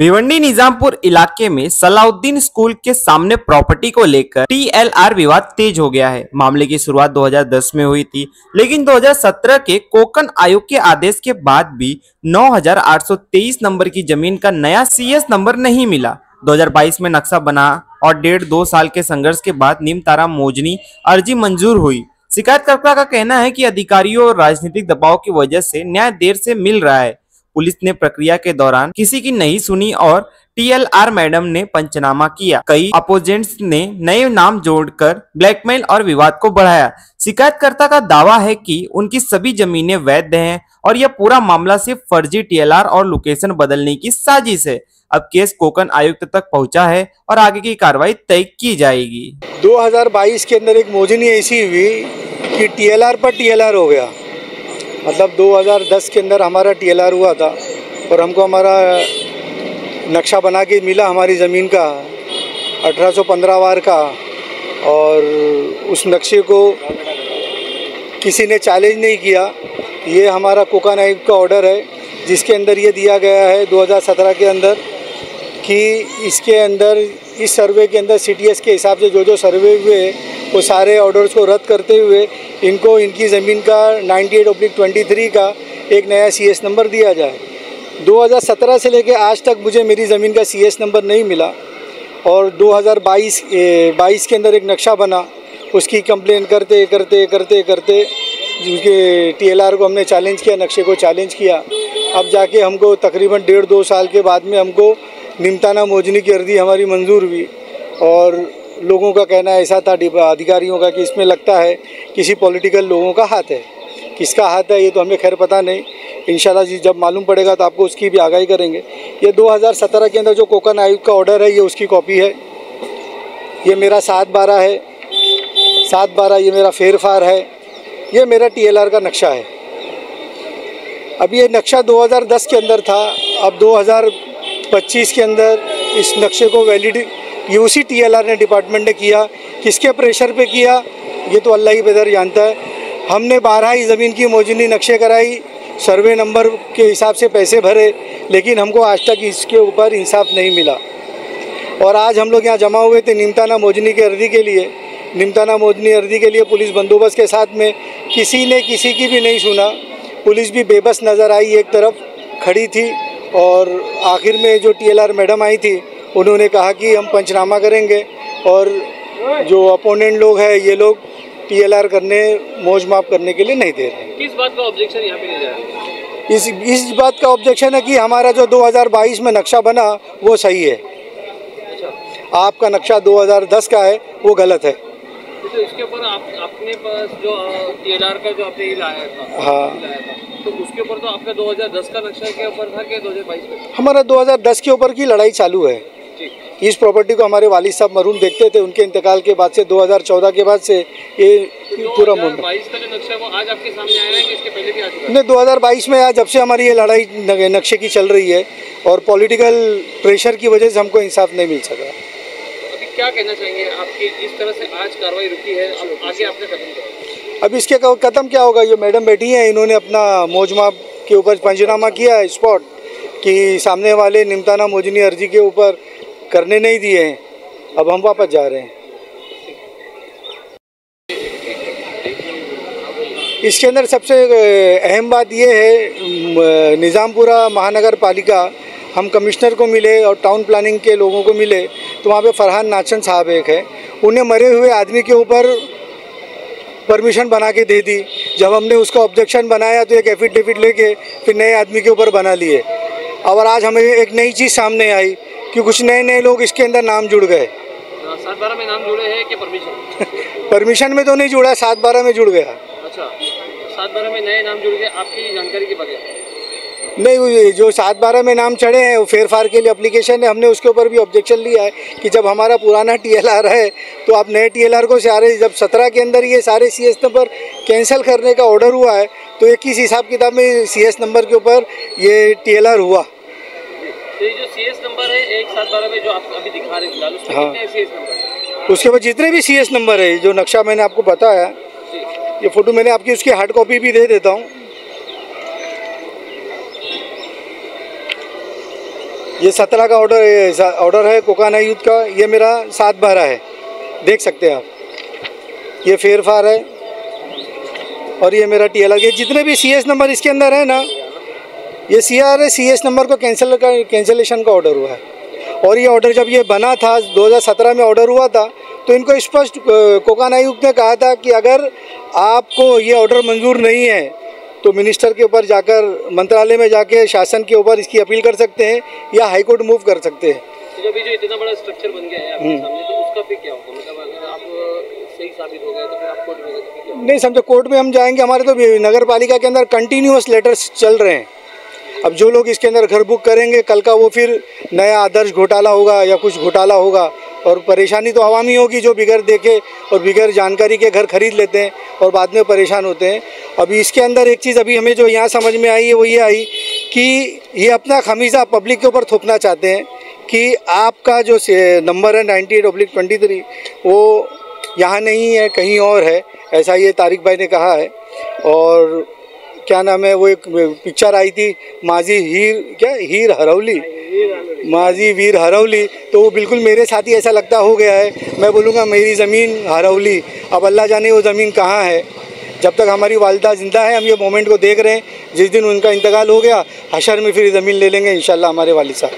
भिवंडी निजामपुर इलाके में सलाउद्दीन स्कूल के सामने प्रॉपर्टी को लेकर टीएलआर विवाद तेज हो गया है। मामले की शुरुआत 2010 में हुई थी, लेकिन 2017 के कोंकण आयोग के आदेश के बाद भी 9823 नंबर की जमीन का नया सीएस नंबर नहीं मिला। 2022 में नक्शा बना और 1.5-2 साल के संघर्ष के बाद निमतारा मोजनी अर्जी मंजूर हुई। शिकायतकर्ता का कहना है कि अधिकारियों और राजनीतिक दबाव की वजह से न्याय देर से मिल रहा है। पुलिस ने प्रक्रिया के दौरान किसी की नहीं सुनी और टीएलआर मैडम ने पंचनामा किया। कई अपोजेंट्स ने नए नाम जोड़कर ब्लैकमेल और विवाद को बढ़ाया। शिकायतकर्ता का दावा है कि उनकी सभी जमीनें वैध हैं और यह पूरा मामला सिर्फ फर्जी टीएलआर और लोकेशन बदलने की साजिश है। अब केस कोंकण आयुक्त तक पहुंचा है और आगे की कार्रवाई तय की जाएगी। 2022 के अंदर एक मोजनी ऐसी हुई कि टीएलआर पर टीएलआर हो गया। मतलब 2010 के अंदर हमारा टीएलआर हुआ था और हमको हमारा नक्शा बना के मिला हमारी ज़मीन का 1815 वार का, और उस नक्शे को किसी ने चैलेंज नहीं किया। ये हमारा कोंकण आयुक्त का ऑर्डर है जिसके अंदर ये दिया गया है 2017 के अंदर कि इसके अंदर इस सर्वे के अंदर सीटीएस के हिसाब से जो सर्वे हुए वो सारे ऑर्डर्स को रद्द करते हुए इनको इनकी ज़मीन का 98/23 का एक नया सीएस नंबर दिया जाए। 2017 से लेकर आज तक मुझे मेरी ज़मीन का सीएस नंबर नहीं मिला और 2022 के अंदर एक नक्शा बना, उसकी कंप्लेन करते करते करते करते जिनके टीएलआर को हमने चैलेंज किया, नक्शे को चैलेंज किया। अब जाके हमको तकरीबन 1.5-2 साल के बाद में हमको निमताना मोजनी की अर्जी हमारी मंजूर हुई। और लोगों का कहना ऐसा था अधिकारियों का कि इसमें लगता है किसी पॉलिटिकल लोगों का हाथ है। किसका हाथ है ये तो हमें खैर पता नहीं, इंशाल्लाह जी जब मालूम पड़ेगा तो आपको उसकी भी आगाही करेंगे। ये 2017 के अंदर जो कोंकण आयुक्त का ऑर्डर है ये उसकी कॉपी है। ये मेरा 7/12 है, 7/12 ये मेरा फेरफार है, ये मेरा टीएलआर का नक्शा है। अब ये नक्शा 2010 के अंदर था, अब 2025 के अंदर इस नक्शे को वैलिड ये उसी टीएलआर ने डिपार्टमेंट ने किया। किसके प्रेशर पे किया ये तो अल्लाह ही बेहतर जानता है। हमने 12 ही ज़मीन की मोजनी नक्शे कराई, सर्वे नंबर के हिसाब से पैसे भरे, लेकिन हमको आज तक इसके ऊपर इंसाफ नहीं मिला। और आज हम लोग यहाँ जमा हुए थे निमताना मोजनी की अर्जी के लिए। निमताना मोजनी अर्जी के लिए पुलिस बंदोबस्त के साथ में किसी ने किसी की भी नहीं सुना। पुलिस भी बेबस नज़र आई, एक तरफ खड़ी थी। और आखिर में जो टीएलआर मैडम आई थी उन्होंने कहा कि हम पंचनामा करेंगे, और जो अपोनेंट लोग हैं ये लोग टीएलआर करने मौज माफ करने के लिए नहीं दे रहे। किस बात का ऑब्जेक्शन यहाँ पे नहीं जा रहा? इस बात का ऑब्जेक्शन है कि हमारा जो 2022 में नक्शा बना वो सही है। अच्छा। आपका नक्शा 2010 का है वो गलत है। तो इसके ऊपर अपने पास जो टीएलआर का जो आपने लाया था, हाँ, तो उसके ऊपर तो आपका 2010 का नक्शा के ऊपर था कि 2022 का? हमारा 2010 के ऊपर की लड़ाई चालू है। इस प्रॉपर्टी को हमारे वालिद साहब मरून देखते थे, उनके इंतकाल के बाद से 2014 के बाद से ये पूरा 2022 का जो नक्शा वो आज आपके सामने आया है कि इसके पहले भी आ चुका है? नहीं, 2022 में आज जब से हमारी ये लड़ाई नक्शे की चल रही है और पॉलिटिकल प्रेशर की वजह से हमको इंसाफ नहीं मिल सका। अभी क्या कहना चाहेंगे आपकी इस तरह से आज कार्रवाई रुकी है, आगे आपका कदम क्या? अब इसके कदम क्या होगा? ये मैडम बैठी हैं, इन्होंने अपना मौजमाप के ऊपर पंचनामा किया है स्पॉट कि सामने वाले निमताना मोजनी अर्जी के ऊपर करने नहीं दिए हैं। अब हम वापस जा रहे हैं। इसके अंदर सबसे अहम बात ये है, निज़ामपुरा महानगर पालिका हम कमिश्नर को मिले और टाउन प्लानिंग के लोगों को मिले तो वहाँ पे फरहान नाचन साहब एक है, उन्हें मरे हुए आदमी के ऊपर परमिशन बना के दे दी। जब हमने उसका ऑब्जेक्शन बनाया तो एक एफिडेविट लेके फिर नए आदमी के ऊपर बना लिए। और आज हमें एक नई चीज़ सामने आई कि कुछ नए लोग इसके अंदर नाम जुड़ गए। 7/12 में नाम जुड़े हैं कि परमिशन? परमिशन में तो नहीं जुड़ा, 7/12 में जुड़ गया। अच्छा, 7/12 में नए नाम जुड़ गए आपकी जानकारी के बगैर? नहीं, जो 7/12 में नाम चढ़े हैं वो फेरफार के लिए एप्लीकेशन है, हमने उसके ऊपर भी ऑब्जेक्शन लिया है कि जब हमारा पुराना टीएलआर है तो आप नए टीएलआर को सारे, जब 17 के अंदर ये सारे सीएस नंबर कैंसिल करने का ऑर्डर हुआ है तो 21 हिसाब किताब में सीएस नंबर के ऊपर ये टीएलआर हुआ। तो ये जो सीएस नंबर है 1712 में जो आप अभी दिखा रहे हैं, उसमें हाँ, कितने सीएस नंबर? उसके बाद जितने भी सीएस नंबर है, जो नक्शा मैंने आपको बताया, ये फोटो मैंने आपकी उसकी हार्ड कॉपी भी दे देता हूँ। ये 17 का ऑर्डर है कोकाना यूथ का। ये मेरा 7/12 है, देख सकते हैं आप। ये फेरफार है और ये मेरा TLR। ये जितने भी CS नंबर इसके अंदर है ना, ये CS नंबर को कैंसिलेशन का ऑर्डर हुआ है। और ये ऑर्डर जब ये बना था 2017 में ऑर्डर हुआ था, तो इनको स्पष्ट कोकाना आयुक्त ने कहा था कि अगर आपको ये ऑर्डर मंजूर नहीं है तो मिनिस्टर के ऊपर जाकर, मंत्रालय में जाके शासन के ऊपर इसकी अपील कर सकते हैं या हाई कोर्ट मूव कर सकते हैं। तो अभी जो इतना बड़ा स्ट्रक्चर बन गया है आपके सामने, तो उसका फिर क्या होगा? मतलब अगर आप सही साबित हो गए तो फिर आप कोर्ट में गए तो फिर क्या होगा? नहीं समझो, कोर्ट में हम जाएंगे। हमारे तो नगर पालिका के अंदर कंटिन्यूअस लेटर्स चल रहे हैं। अब जो लोग इसके अंदर घर बुक करेंगे, कल का वो फिर नया आदर्श घोटाला होगा या कुछ घोटाला होगा, और परेशानी तो आवामी होगी जो बिगर देखे और बिगर जानकारी के घर खरीद लेते हैं और बाद में परेशान होते हैं। अभी इसके अंदर एक चीज़ अभी हमें जो यहाँ समझ में आई है वो ये आई कि ये अपना खमीज़ा पब्लिक के ऊपर थोपना चाहते हैं कि आपका जो नंबर है 98/23 वो यहाँ नहीं है, कहीं और है, ऐसा ये तारिक भाई ने कहा है। और क्या नाम है, वो एक पिक्चर आई थी माजी हीर हरौली, तो वो बिल्कुल मेरे साथ ही ऐसा लगता हो गया है। मैं बोलूँगा मेरी ज़मीन हरौली, अब अल्लाह जाने वो ज़मीन कहाँ है। जब तक हमारी वालिदा ज़िंदा है, हम ये मोमेंट को देख रहे हैं। जिस दिन उनका इंतकाल हो गया, हशर में फिर ज़मीन ले लेंगे इंशाल्लाह हमारे वालिद साहब।